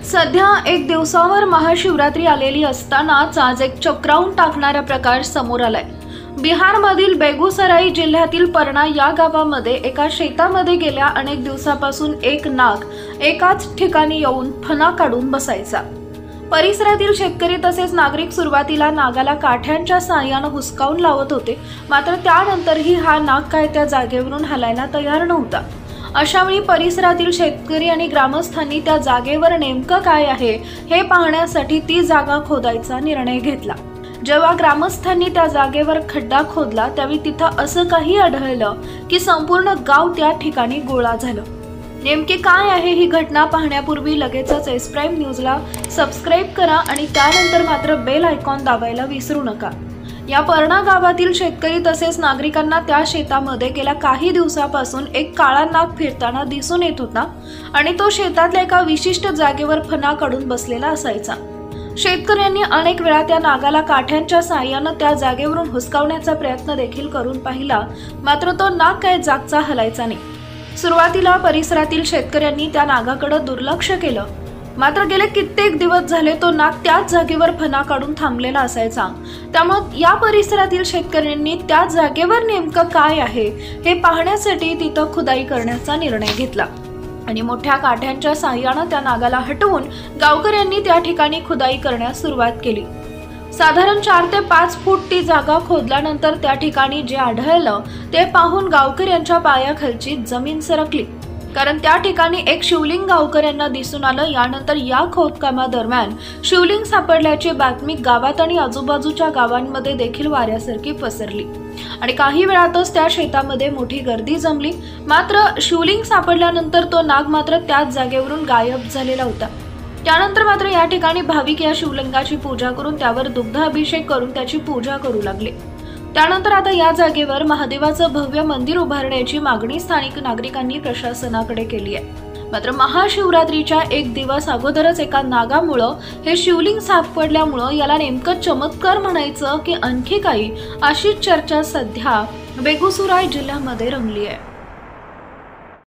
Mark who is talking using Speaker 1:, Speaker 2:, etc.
Speaker 1: सध्या एक दिवसावर महाशिवरात्री आलेली असतानाच आज एक चक्रावून टाकणारा प्रकार समोर आलाय। बिहारमधील बेगूसराय जिल्ह्यातील परना या गावामध्ये एका शेतामध्ये गेल्या अनेक दिवसापासून एक नाग एकाच ठिकाणी येऊन फणा काढून बसायचा। परिसरातील शेतकरी तसेच नागरिक सुरुवातीला नागाला काठ्यांच्या साहाय्याने हुसकावून लावत होते, मात्र त्यानंतरही हा नाग काय त्या जागेवरून हलायला तयार नव्हता। अशावेळी परिसरातील शेतकरी आणि ग्रामस्थांनी त्या जागेवर नेमकं काय आहे हे पाहण्यासाठी ती जागा खोदायचा निर्णय घेतला। जेव्हा ग्रामस्थांनी त्या जागेवर खड्डा खोदला त्यावेळी तिथं असं काही आढळलं की संपूर्ण गाव त्या ठिकाणी गोळा झालं। नेमके काय आहे ही घटना पाहण्यापूर्वी लगेचच एस प्राइम न्यूजला सबस्क्राइब करा आणि त्यानंतर मात्र बेल आयकॉन दाबायला विसरू नका। या परना गावातील शेतकरी तसेच नागरिकांना त्या शेतामध्ये गेल्या काही दिवसापासून एक काळा नाग फिरताना दिसून येत होता आणि तो शेतातल्या एका विशिष्ट जागेवर फणा काढून बसलेला असायचा। शेतकऱ्यांनी अनेक वेळा त्या नागाला काठ्यांच्या साहाय्याने त्या जागेवरून हुसकावण्याचा प्रयत्न देखील करून पाहिला, मात्र तो नाग काय जागचा हलायचा नाही। सुरुवातीला परिसरातील शेतकऱ्यांनी त्या नागाकडे दुर्लक्ष केलं, मात्र गेले कित्येक दिवस झाले तो नाग त्याच जागेवर फणा काढून थांबलेला असायचा। त्यामुळे या परिसरातील शेतकऱ्यांनी त्या जागेवर नेमकं काय आहे हे पाहण्यासाठी तिथं खुदाई करण्याचा निर्णय घेतला आणि मोठ्या काठ्यांच्या साहाय्याने त्या नागाला हटवून गावकऱ्यांनी त्या ठिकाणी खुदाई करण्यास सुरुवात केली। साधारण 4 ते 5 फूट ती जागा खोदल्यानंतर त्या ठिकाणी जे आढळलं ते पाहून गावकऱ्यांच्या पायाखालची जमीन सरकली, कारण त्या ठिकाणी एक शिवलिंग गावकऱ्यांना दिसून आलं। यानंतर या खोदकामादरम्यान शिवलिंग सापडल्याची बातमी गावात आणि आजूबाजूच्या गावांमध्ये देखील वाऱ्यासारखी पसरली आणि काही वेळातच त्या शेतामध्ये मोठी गर्दी जमली। मात्र शिवलिंग सापडल्यानंतर तो नाग मात्र त्याच जागेवरून गायब झालेला होता। त्यानंतर मात्र या ठिकाणी भाविक या शिवलिंगाची पूजा करून त्यावर दुग्धाभिषेक करून त्याची पूजा करू लागले। त्यानंतर आता या जागेवर महादेवाचं भव्य मंदिर उभारण्याची मागणी स्थानिक नागरिकांनी प्रशासनाकडे केली आहे। मात्र महाशिवरात्रीच्या एक दिवस अगोदरच एका नागामुळे हे शिवलिंग सापडल्यामुळे याला नेमकं चमत्कार म्हणायचं की आणखी काही, अशी चर्चा सध्या बेगूसराय जिल्ह्यामध्ये रंगली आहे।